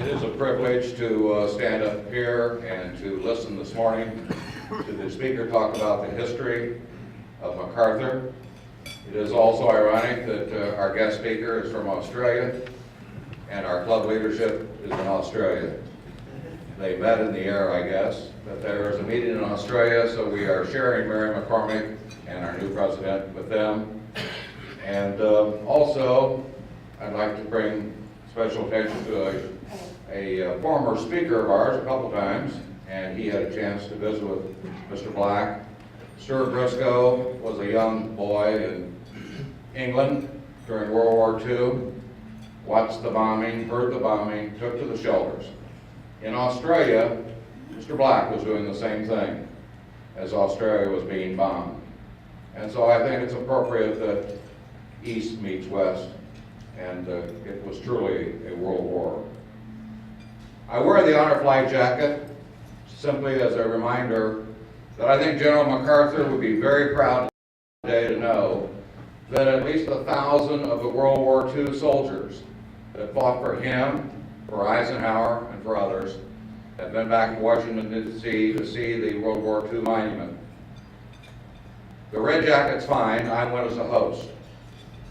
It is a privilege to stand up here and to listen this morning to the speaker talk about the history of MacArthur. It is also ironic that our guest speaker is from Australia and our club leadership is in Australia. They met in the air, I guess, but there is a meeting in Australia, so we are sharing Mary McCormick and our new president with them. And also, I'd like to bring special attention to a former speaker of ours a couple times, and he had a chance to visit with Mr. Black. Stuart Briscoe was a young boy in England during World War II, watched the bombing, heard the bombing, took to the shelters. In Australia, Mr. Black was doing the same thing as Australia was being bombed. And so I think it's appropriate that East meets West, and it was truly a world war. I wear the Honor Flight jacket simply as a reminder that I think General MacArthur would be very proud today to know that at least 1,000 of the World War II soldiers that fought for him, for Eisenhower, and for others have been back in Washington, D.C. to see the World War II monument. The red jacket's fine, I went as a host.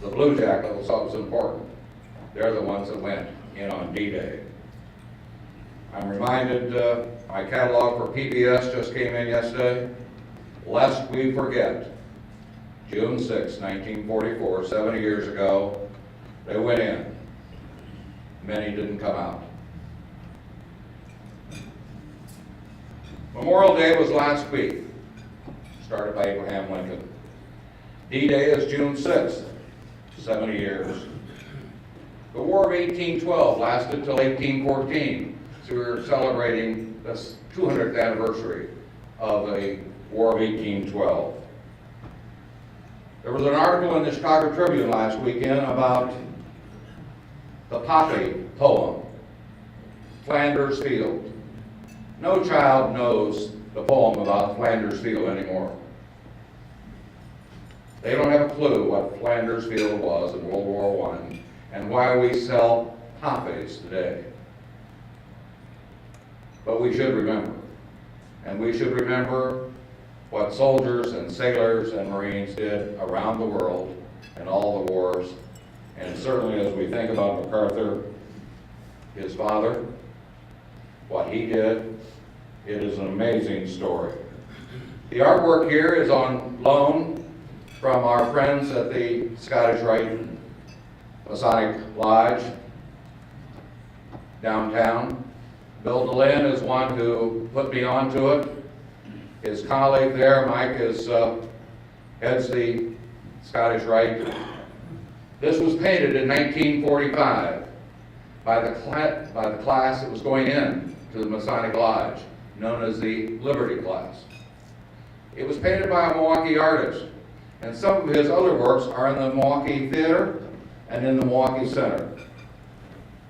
The blue jacket was important. They're the ones that went in on D-Day. I'm reminded my catalog for PBS just came in yesterday. Lest we forget, June 6, 1944, 70 years ago, they went in. Many didn't come out. Memorial Day was last week, started by Abraham Lincoln. D-Day is June 6th, 70 years. The War of 1812 lasted till 1814, so we were celebrating the 200th anniversary of the War of 1812. There was an article in the Chicago Tribune last weekend about the Poppy poem, Flanders Field. No child knows the poem about Flanders Field anymore. They don't have a clue what Flanders Field was in World War I and why we sell poppies today. But we should remember, and we should remember what soldiers and sailors and Marines did around the world in all the wars. And certainly as we think about MacArthur, his father, what he did, it is an amazing story. The artwork here is on loan from our friends at the Scottish Rite Masonic Lodge downtown. Bill DeLynn is one who put me onto it. His colleague there, Mike, heads the Scottish Rite. This was painted in 1945 by the class that was going in to the Masonic Lodge, known as the Liberty class. It was painted by a Milwaukee artist, and some of his other works are in the Milwaukee Theater and in the Milwaukee Center.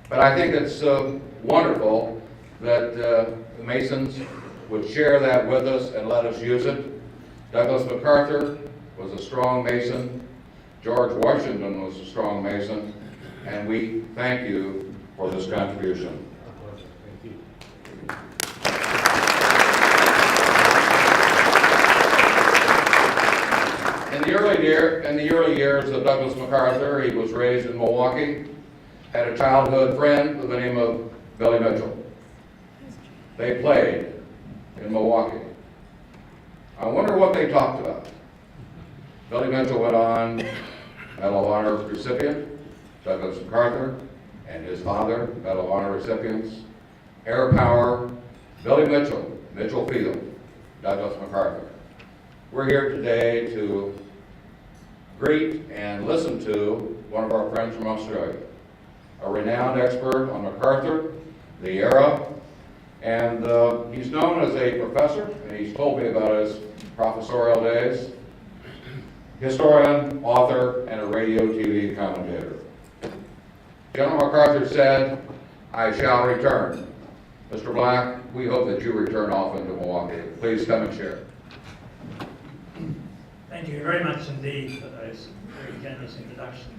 But I think it's wonderful that the Masons would share that with us and let us use it. Douglas MacArthur was a strong Mason. George Washington was a strong Mason, and we thank you for this contribution. Thank you. In the early years of Douglas MacArthur, he was raised in Milwaukee, had a childhood friend with the name of Billy Mitchell. They played in Milwaukee. I wonder what they talked about. Billy Mitchell went on, Medal of Honor recipient, Douglas MacArthur, and his father, Medal of Honor recipients. Air Power, Billy Mitchell, Mitchell Field, Douglas MacArthur. We're here today to greet and listen to one of our friends from Australia, a renowned expert on MacArthur, the era, and he's known as a professor, and he's told me about his professorial days, historian, author, and a radio TV commentator. General MacArthur said, "I shall return." Mr. Black, we hope that you return often to Milwaukee. Please come and share. Thank you very much indeed for those very generous introductions.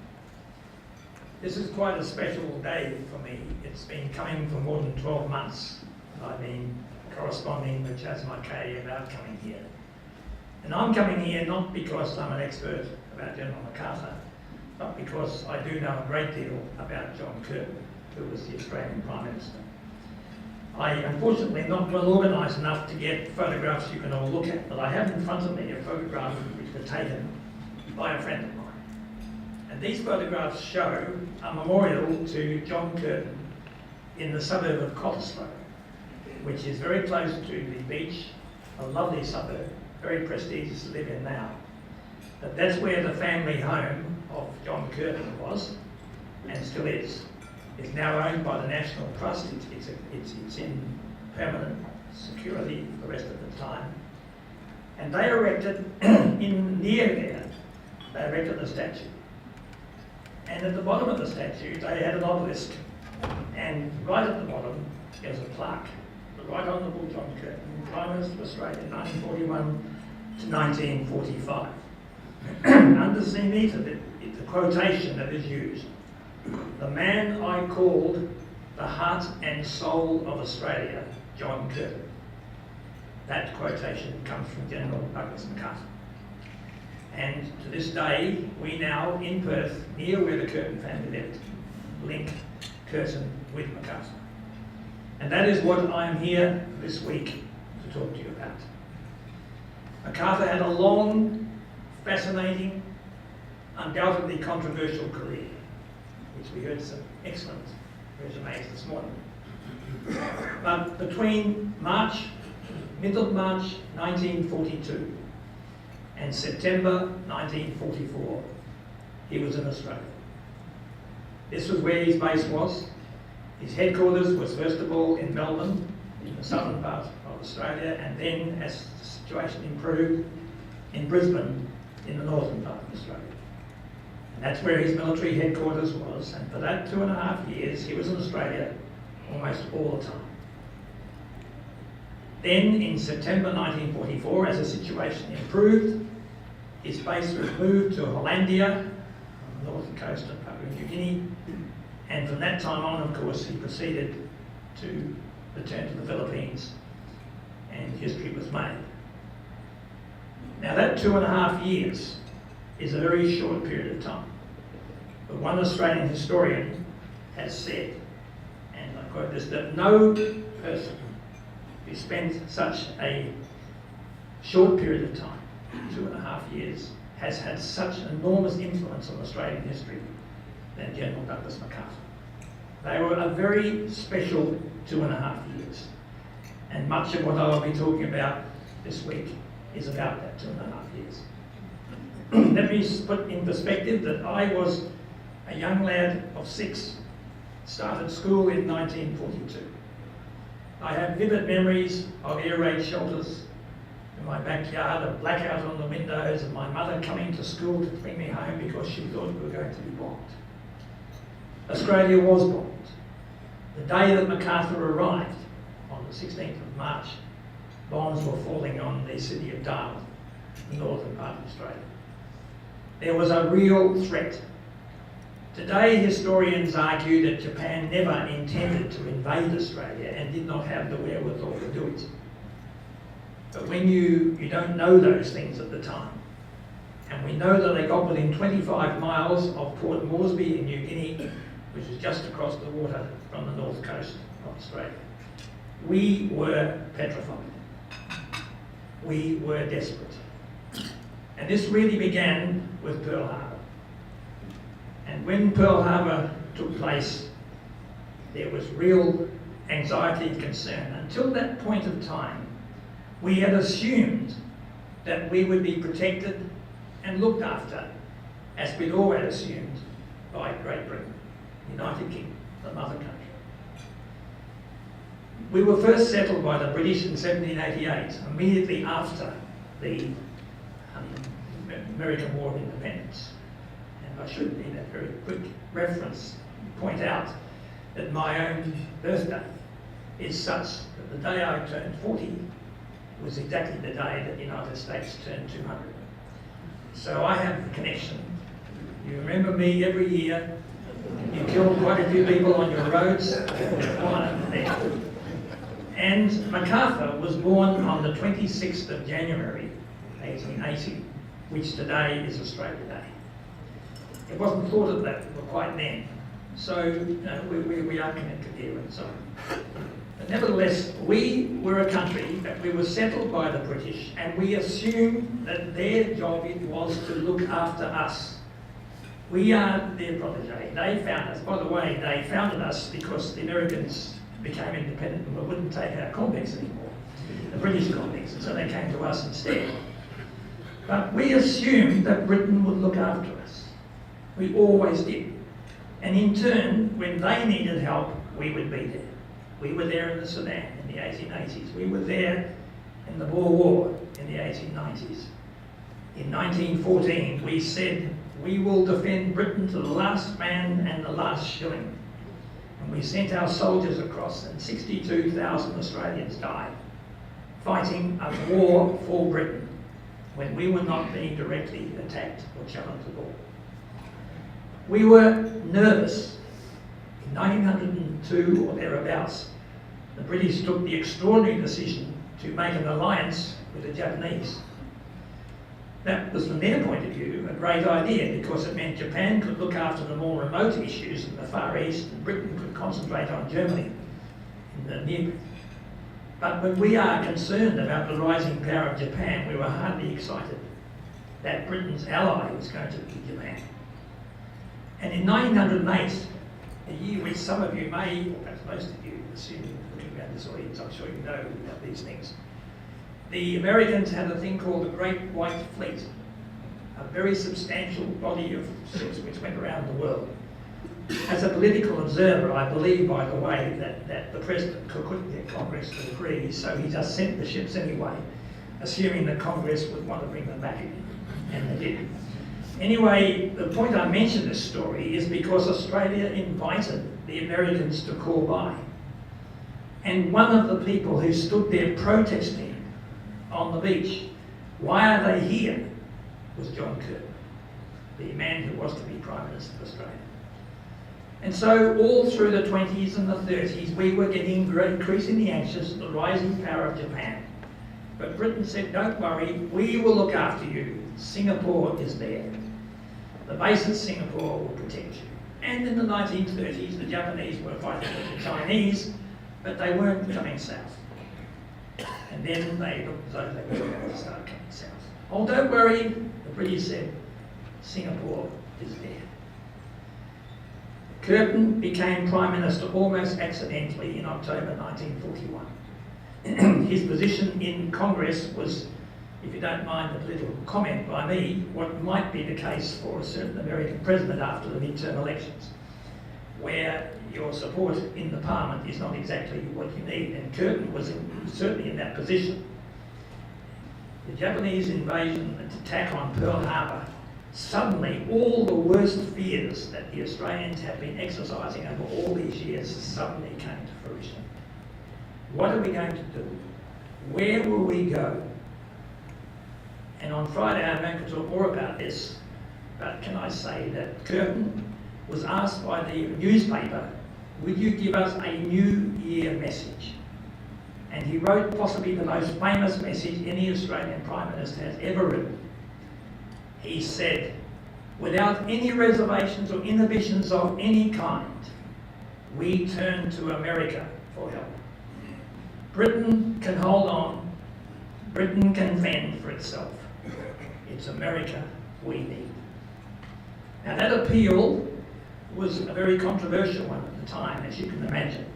This is quite a special day for me. It's been coming for more than 12 months. I've been corresponding with Chas Mackay about coming here. And I'm coming here not because I'm an expert about General MacArthur, but because I do know a great deal about John Curtin, who was the Australian Prime Minister. I unfortunately not well organised enough to get photographs you can all look at, but I have in front of me a photograph which was taken by a friend of mine. And these photographs show a memorial to John Curtin in the suburb of Cottesloe, which is very close to the beach, a lovely suburb, very prestigious to live in now. But that's where the family home of John Curtin was, and still is. It's now owned by the National Trust. It's in permanent security for the rest of the time. And they erected, near there, they erected a statue. And at the bottom of the statue, they had an obelisk. And right at the bottom, there's a plaque. The Right Honourable John Curtin, Prime Minister of Australia, 1941 to 1945. Underneath it, it's a quotation that is used. "The man I called the heart and soul of Australia, John Curtin." That quotation comes from General Douglas MacArthur. And to this day, we now in Perth, near where the Curtin family lived, link Curtin with MacArthur. And that is what I'm here this week to talk to you about. MacArthur had a long, fascinating, undoubtedly controversial career, which we heard some excellent resumes this morning. But between middle of March 1942 and September 1944, he was in Australia. This was where his base was. His headquarters was first of all in Melbourne, in the southern part of Australia, and then, as the situation improved, in Brisbane, in the northern part of Australia. And that's where his military headquarters was, and for that 2.5 years, he was in Australia almost all the time. Then, in September 1944, as the situation improved, his base was moved to Hollandia, on the northern coast of Papua New Guinea, and from that time on, of course, he proceeded to return to the Philippines, and history was made. Now, that 2.5 years is a very short period of time. But one Australian historian has said, and I quote this, that no person who spent such a short period of time, 2.5 years, has had such enormous influence on Australian history than General Douglas MacArthur. They were a very special 2.5 years. And much of what I will be talking about this week is about that 2.5 years. Let me put in perspective that I was a young lad of 6, started school in 1942. I have vivid memories of air raid shelters in my backyard, a blackout on the windows, and my mother coming to school to bring me home because she thought we were going to be bombed. Australia was bombed. The day that MacArthur arrived, on the 16th of March, bombs were falling on the city of Darwin, the northern part of Australia. There was a real threat. Today, historians argue that Japan never intended to invade Australia and did not have the wherewithal to do it. But when you don't know those things at the time, and we know that they got within 25 miles of Port Moresby in New Guinea, which is just across the water from the north coast of Australia, we were petrified. We were desperate. And this really began with Pearl Harbor. And when Pearl Harbor took place, there was real anxiety and concern. Until that point of time, we had assumed that we would be protected and looked after, as we'd all had assumed, by Great Britain, United Kingdom, the mother country. We were first settled by the British in 1788, immediately after the American War of Independence. And I should, in a very quick reference, point out that my own birthday is such that the day I turned 40 was exactly the day that the United States turned 200. So I have a connection. You remember me every year. You killed quite a few people on your roads. There. And MacArthur was born on the 26th of January 1880, which today is Australia Day. It wasn't thought of that quite then. So we are connected here and so on. But nevertheless, we were a country that we were settled by the British, and we assumed that their job it was to look after us. We are their protege. They found us. By the way, they founded us because the Americans became independent and wouldn't take our convicts anymore, the British convicts, and so they came to us instead. But we assumed that Britain would look after us. We always did. And in turn, when they needed help, we would be there. We were there in the Sudan in the 1880s. We were there in the Boer War in the 1890s. In 1914, we said, we will defend Britain to the last man and the last shilling. And we sent our soldiers across, and 62,000 Australians died, fighting a war for Britain when we were not being directly attacked or challenged at all. We were nervous. In 1902 or thereabouts, the British took the extraordinary decision to make an alliance with the Japanese. That was, from their point of view, a great idea because it meant Japan could look after the more remote issues in the Far East and Britain could concentrate on Germany in the near. But when we are concerned about the rising power of Japan, we were hardly excited that Britain's ally was going to be Japan. And in 1908, a year which some of you may, or perhaps most of you, assuming looking around this audience, I'm sure you know about these things, the Americans had a thing called the Great White Fleet, a very substantial body of ships which went around the world. As a political observer, I believe, by the way, that the President couldn't get Congress to agree, so he just sent the ships anyway, assuming that Congress would want to bring them back again, and they did. Anyway, the point I mention this story is because Australia invited the Americans to call by. And one of the people who stood there protesting on the beach, why are they here, was John Curtin, the man who was to be Prime Minister of Australia. And so all through the 20s and the 30s, we were getting increasingly anxious at the rising power of Japan. But Britain said, don't worry, we will look after you. Singapore is there. The base at Singapore will protect you. And in the 1930s, the Japanese were fighting with the Chinese, but they weren't coming south. And then they looked as though they were going to start coming south. Oh, don't worry, the British said, Singapore is there. Curtin became Prime Minister almost accidentally in October 1941. His position in Congress was, if you don't mind the political comment by me, what might be the case for a certain American president after the midterm elections, where your support in the parliament is not exactly what you need, and Curtin was certainly in that position. The Japanese invasion and attack on Pearl Harbor, suddenly all the worst fears that the Australians had been exercising over all these years suddenly came to fruition. What are we going to do? Where will we go? And on Friday I'm going to talk more about this, but can I say that Curtin was asked by the newspaper, would you give us a New Year message? And he wrote possibly the most famous message any Australian Prime Minister has ever written. He said, without any reservations or inhibitions of any kind, we turn to America for help. Britain can hold on. Britain can fend for itself. It's America we need. Now that appeal was a very controversial one at the time, as you can imagine.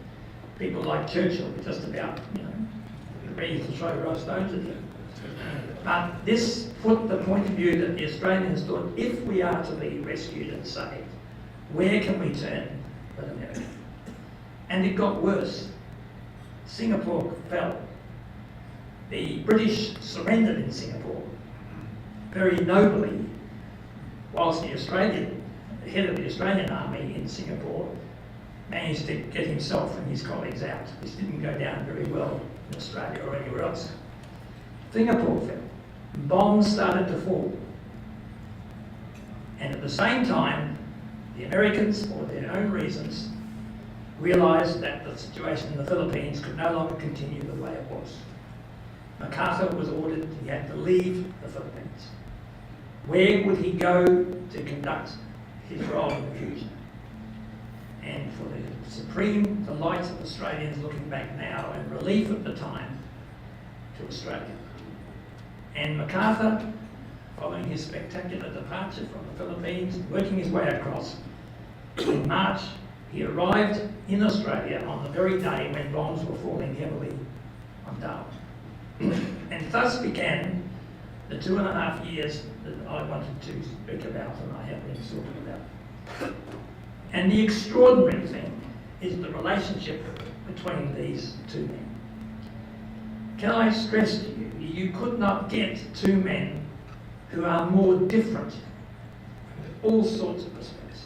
People like Churchill were just about, ready to throw stones at him. But this put the point of view that the Australians thought, if we are to be rescued and saved, where can we turn but America? And it got worse. Singapore fell. The British surrendered in Singapore very nobly, whilst the head of the Australian army in Singapore managed to get himself and his colleagues out. This didn't go down very well in Australia or anywhere else. Singapore fell. Bombs started to fall. And at the same time, The Americans, for their own reasons, realised that the situation in the Philippines could no longer continue the way it was. MacArthur was ordered he had to leave the Philippines. Where would he go to conduct his role in the future? And for the supreme delight of Australians looking back now and relief at the time, to Australia. And MacArthur, following his spectacular departure from the Philippines, working his way across, in March he arrived in Australia on the very day when bombs were falling heavily on Darwin. And thus began the 2.5 years that I wanted to speak about and I have been talking about. And the extraordinary thing is the relationship between these two men. Can I stress to you, you could not get two men who are more different in all sorts of respects.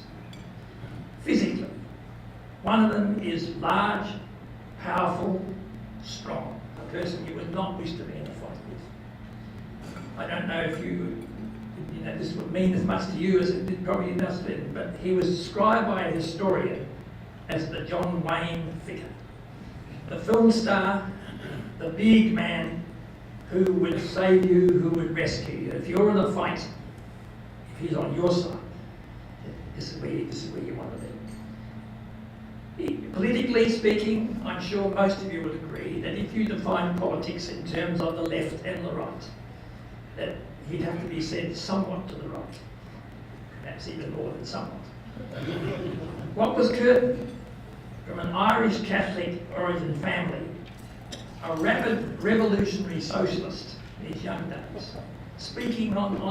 Physically, one of them is large, powerful, strong, a person you would not wish to be in a fight with. I don't know if you know, this would mean as much to you as it did probably does to him, but he was described by a historian as the John Wayne figure. The film star, the big man who would save you, who would rescue you. If you're in a fight, if he's on your side, this is where you want to be. Politically speaking, I'm sure most of you would agree that if you define politics in terms of the left and the right, that he'd have to be said somewhat to the right, perhaps even more than somewhat. What was Curtin? From an Irish Catholic origin family, a rapid revolutionary socialist in his young days, speaking on the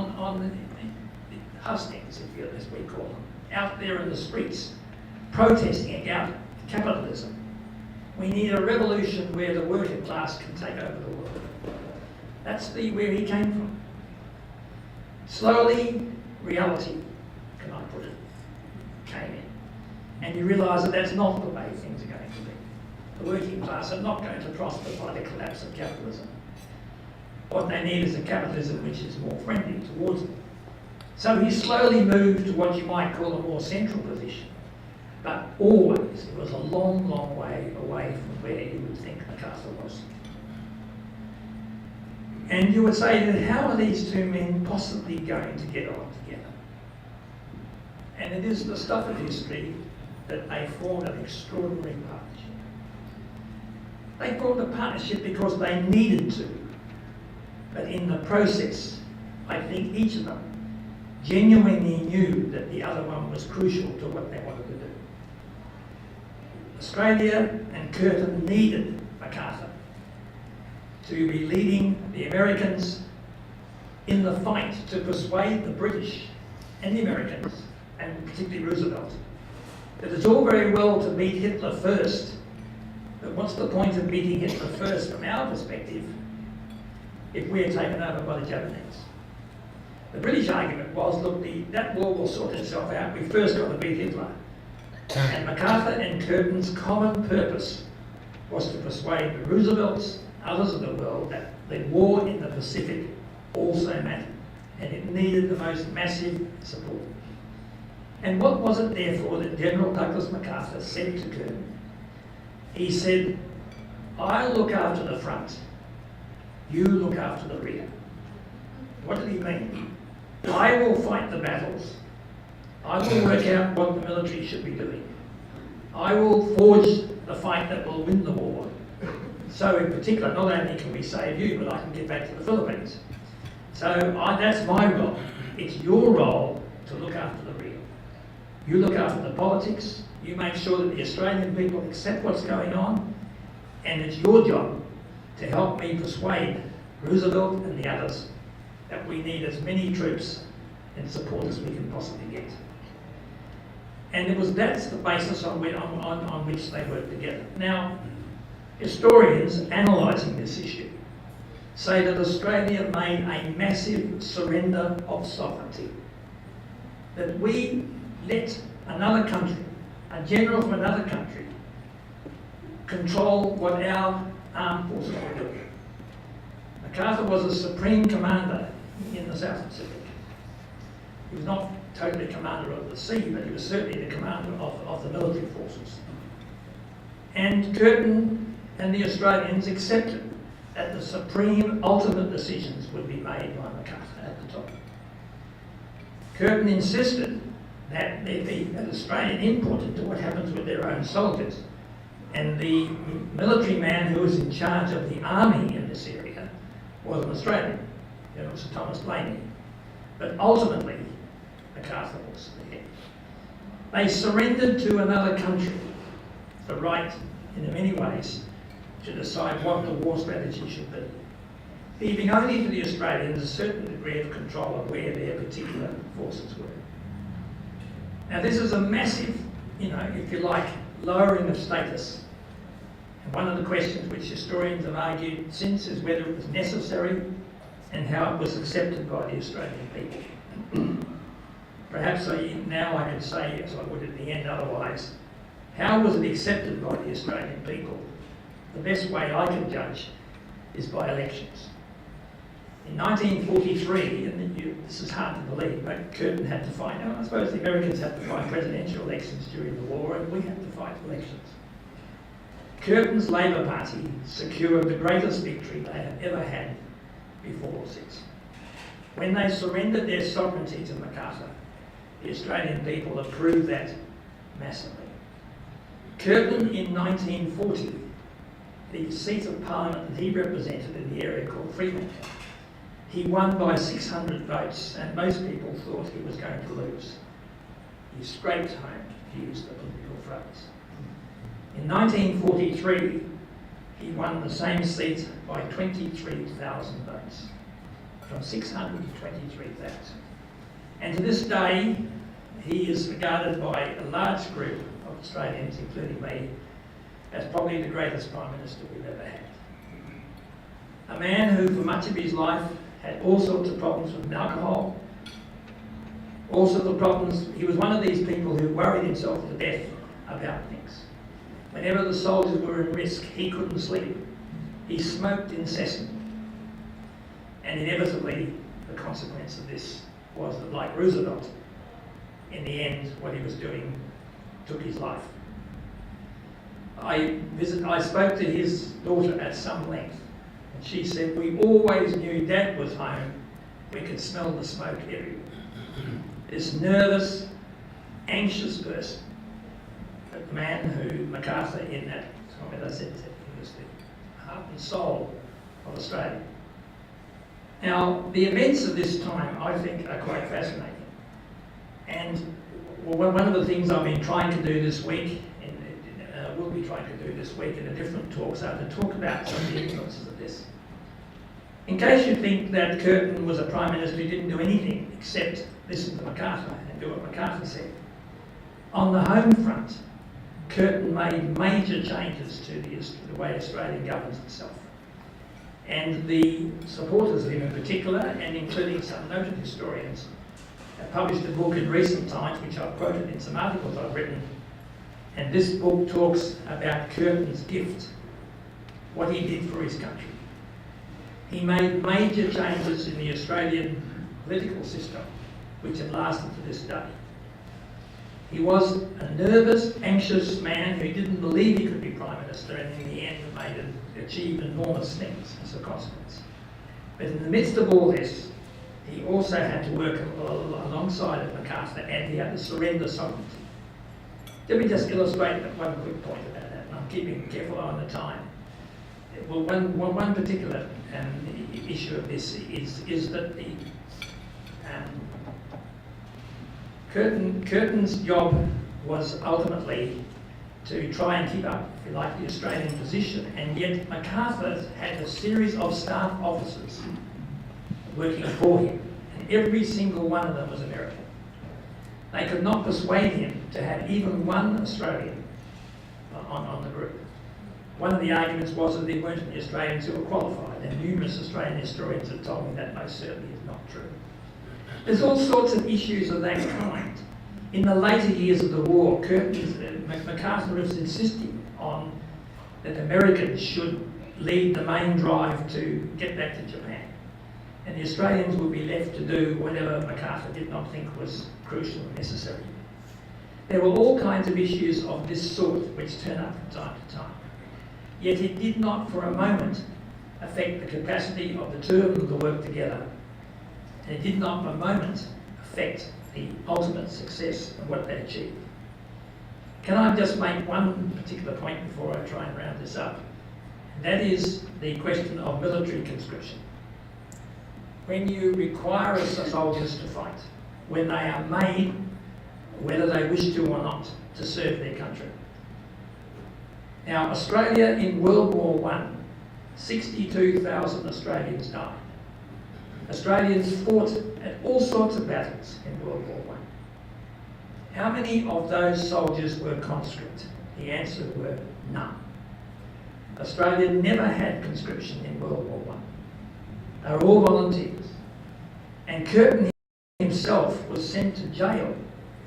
hustings, as we call them, out there in the streets, protesting against capitalism. We need a revolution where the working class can take over the world. That's where he came from. Slowly, reality, can I put it, came in. And you realise that that's not the way things are going to be. The working class are not going to prosper by the collapse of capitalism. What they need is a capitalism which is more friendly towards them. So he slowly moved to what you might call a more central position. But always, it was a long, long way away from where you would think MacArthur was. And you would say that how are these two men possibly going to get on together? And it is the stuff of history that they formed an extraordinary partnership. They formed a partnership because they needed to. But in the process, I think each of them genuinely knew that the other one was crucial to what they wanted to do. Australia and Curtin needed MacArthur to be leading the Americans in the fight to persuade the British and the Americans, and particularly Roosevelt, that it's all very well to beat Hitler first, but what's the point of beating Hitler first from our perspective if we're taken over by the Japanese? The British argument was, look, that war will sort itself out, we first got to beat Hitler. And MacArthur and Curtin's common purpose was to persuade the Roosevelts, others of the world, that the war in the Pacific also mattered, and it needed the most massive support. And what was it therefore that General Douglas MacArthur said to Curtin? He said, I look after the front, you look after the rear. What did he mean? I will fight the battles. I will work out what the military should be doing. I will forge the fight that will win the war. So in particular, not only can we save you, but I can get back to the Philippines. So that's my role. It's your role to look after the rear. You look after the politics, you make sure that the Australian people accept what's going on, and it's your job to help me persuade Roosevelt and the others that we need as many troops and support as we can possibly get. And that's the basis on which they work together. Now, historians analysing this issue say that Australia made a massive surrender of sovereignty. That we let another country, a general from another country, control what our armed forces were doing. MacArthur was a supreme commander in the South Pacific. He was not totally commander of the sea, but he was certainly the commander of the military forces. And Curtin and the Australians accepted that the supreme ultimate decisions would be made by MacArthur at the top. Curtin insisted that there be an Australian input into what happens with their own soldiers. And the military man who was in charge of the army in this area was an Australian, General Sir Thomas Blaney. But ultimately, MacArthur was the head. They surrendered to another country the right, in many ways, to decide what the war strategy should be, leaving only to the Australians a certain degree of control of where their particular forces were. Now this is a massive, if you like, lowering of status. And one of the questions which historians have argued since is whether it was necessary and how it was accepted by the Australian people. Perhaps now I can say, as I would at the end otherwise, how was it accepted by the Australian people? The best way I can judge is by elections. In 1943, and this is hard to believe, but Curtin had to fight. I suppose the Americans had to fight presidential elections during the war, and we had to fight elections. Curtin's Labor Party secured the greatest victory they have ever had before or since. When they surrendered their sovereignty to MacArthur, the Australian people approved that massively. Curtin in 1940, the seat of parliament that he represented in the area called Fremantle, he won by 600 votes, and most people thought he was going to lose. He scraped home, to use the political phrase. In 1943, he won the same seat by 23,000 votes, from 600 to 23,000. And to this day, he is regarded by a large group of Australians, including me, as probably the greatest Prime Minister we've ever had. A man who, for much of his life, had all sorts of problems with alcohol, all sorts of problems. He was one of these people who worried himself to death about things. Whenever the soldiers were in risk, he couldn't sleep. He smoked incessantly. And inevitably, the consequence of this was that, like Roosevelt, in the end, what he was doing took his life. I spoke to his daughter at some length, and she said, we always knew Dad was home. We could smell the smoke everywhere. This nervous, anxious person, but the man who MacArthur, in that comment I said, he was the heart and soul of Australia. Now, the events of this time, I think, are quite fascinating. And one of the things I've been trying to do this week, and will be trying to do this week in a different talk, so to talk about some of the influences of this. In case you think that Curtin was a Prime Minister who didn't do anything except listen to MacArthur and do what MacArthur said, on the home front, Curtin made major changes to the way Australia governs itself. And the supporters of him in particular, and including some noted historians, have published a book in recent times, which I've quoted in some articles I've written. And this book talks about Curtin's gift, what he did for his country. He made major changes in the Australian political system, which have lasted to this day. He was a nervous, anxious man who didn't believe he could be Prime Minister, and in the end achieved enormous things as a consequence. But in the midst of all this, he also had to work alongside of MacArthur, and he had to surrender sovereignty. Let me just illustrate one quick point about that, and I'm keeping careful on the time. Well, one particular issue of this is that the Curtin's job was ultimately to try and keep up, if you like, the Australian position, and yet MacArthur had a series of staff officers working for him, and every single one of them was American. They could not persuade him to have even one Australian on the group. One of the arguments was that there weren't any Australians who were qualified, and numerous Australian historians have told me that most certainly is not true. There's all sorts of issues of that kind. In the later years of the war, MacArthur was insisting on that Americans should lead the main drive to get back to Japan. And the Australians would be left to do whatever MacArthur did not think was crucial and necessary. There were all kinds of issues of this sort which turn up from time to time. Yet it did not for a moment affect the capacity of the two of them to work together. And it did not for a moment affect the ultimate success of what they achieved. Can I just make one particular point before I try and round this up? And that is the question of military conscription. When you require soldiers to fight, when they are made, whether they wish to or not, to serve their country. Now, Australia in World War I, 62,000 Australians died. Australians fought at all sorts of battles in World War I. How many of those soldiers were conscript? The answer were none. Australia never had conscription in World War I. They were all volunteers. And Curtin himself was sent to jail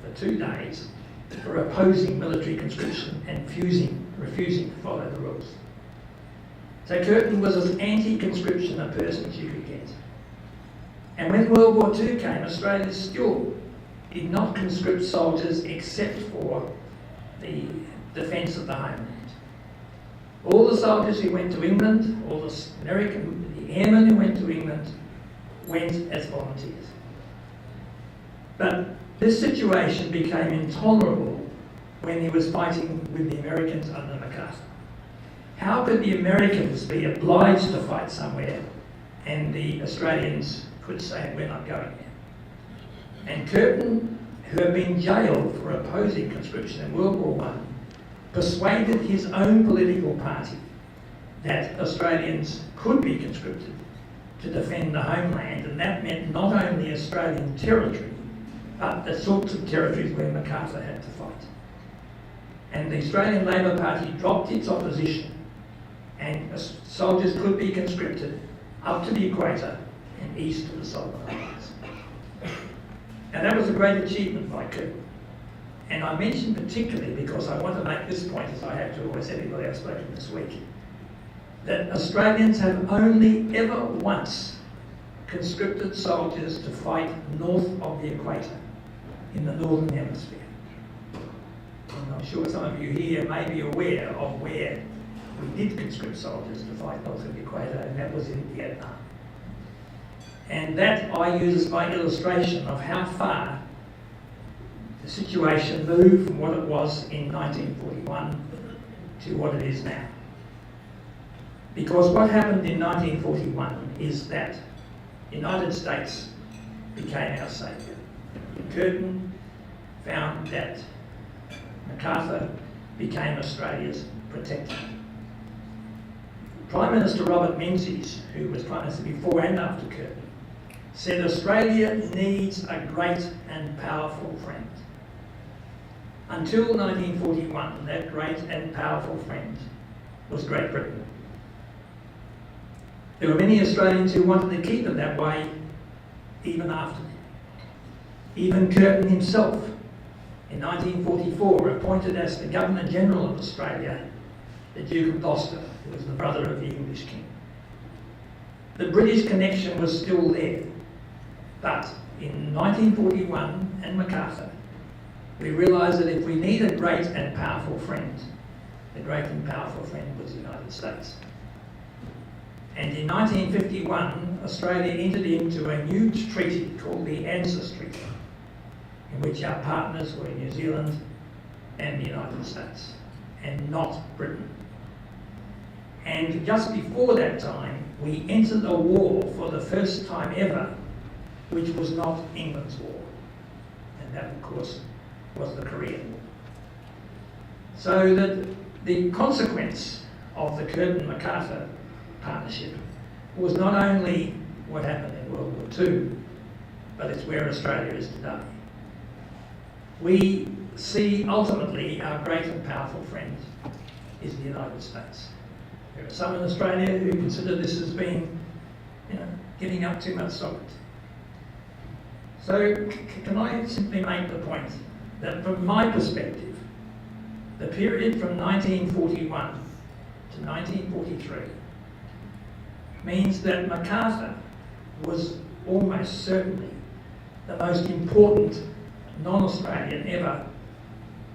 for 2 days for opposing military conscription and refusing to follow the rules. So Curtin was as anti-conscription a person as you could get. And when World War II came, Australia still did not conscript soldiers except for the defence of the homeland. All the soldiers who went to England, all the airmen who went to England, went as volunteers. But this situation became intolerable when he was fighting with the Americans under MacArthur. How could the Americans be obliged to fight somewhere and the Australians could say, we're not going there? And Curtin, who had been jailed for opposing conscription in World War I, persuaded his own political party that Australians could be conscripted to defend the homeland, and that meant not only Australian territory, but the sorts of territories where MacArthur had to fight. And the Australian Labor Party dropped its opposition, and soldiers could be conscripted up to the equator and east of the Solomon Islands. Now that was a great achievement by Curtin. And I mention particularly because I want to make this point, as I have to almost everybody I've spoken this week, that Australians have only ever once conscripted soldiers to fight north of the equator in the northern hemisphere. And I'm sure some of you here may be aware of where we did conscript soldiers to fight north of the equator, and that was in Vietnam. And that I use as my illustration of how far the situation moved from what it was in 1941 to what it is now. Because what happened in 1941 is that the United States became our saviour. Curtin found that MacArthur became Australia's protector. Prime Minister Robert Menzies, who was Prime Minister before and after Curtin, said Australia needs a great and powerful friend. Until 1941, that great and powerful friend was Great Britain. There were many Australians who wanted to keep it that way even after that. Even Curtin himself, in 1944, appointed as the Governor-General of Australia the Duke of Gloucester, who was the brother of the English King. The British connection was still there, but in 1941 and MacArthur, we realised that if we need a great and powerful friend, the great and powerful friend was the United States. And in 1951, Australia entered into a new treaty called the ANZUS Treaty, in which our partners were New Zealand and the United States, and not Britain. And just before that time, we entered a war for the first time ever, which was not England's war. And that, of course, was the Korean War. So that the consequence of the Curtin-MacArthur partnership was not only what happened in World War II, but it's where Australia is today. We see ultimately our great and powerful friend is the United States. There are some in Australia who consider this as being, giving up too much sovereignty. So can I simply make the point that from my perspective, the period from 1941 to 1943 means that MacArthur was almost certainly the most important non-Australian ever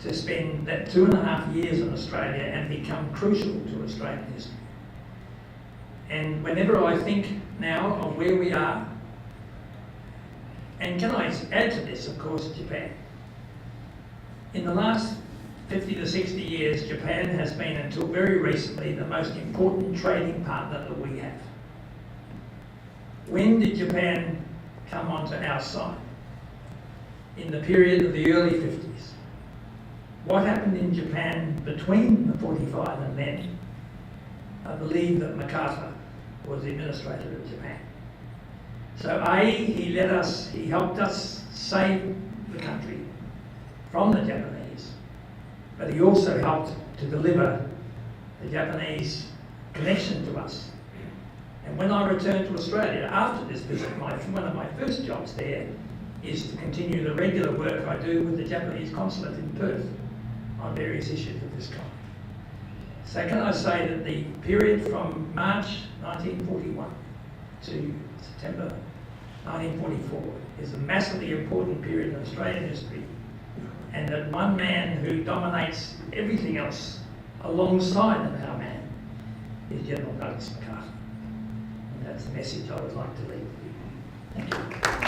to spend that 2.5 years in Australia and become crucial to Australian history. And whenever I think now of where we are, and can I add to this, of course, Japan. In the last 50 to 60 years, Japan has been, until very recently, the most important trading partner that we have. When did Japan come onto our side? In the period of the early 50s. What happened in Japan between the 45 and then? I believe that MacArthur was the administrator of Japan. So he helped us save the country from the Japanese, but he also helped to deliver the Japanese connection to us. And when I returned to Australia after this visit, one of my first jobs there is to continue the regular work I do with the Japanese consulate in Perth on various issues of this kind. So can I say that the period from March 1941 to September 1944 is a massively important period in Australian history, and that one man who dominates everything else alongside of our man is General Douglas MacArthur. And that's the message I would like to leave with you. Thank you.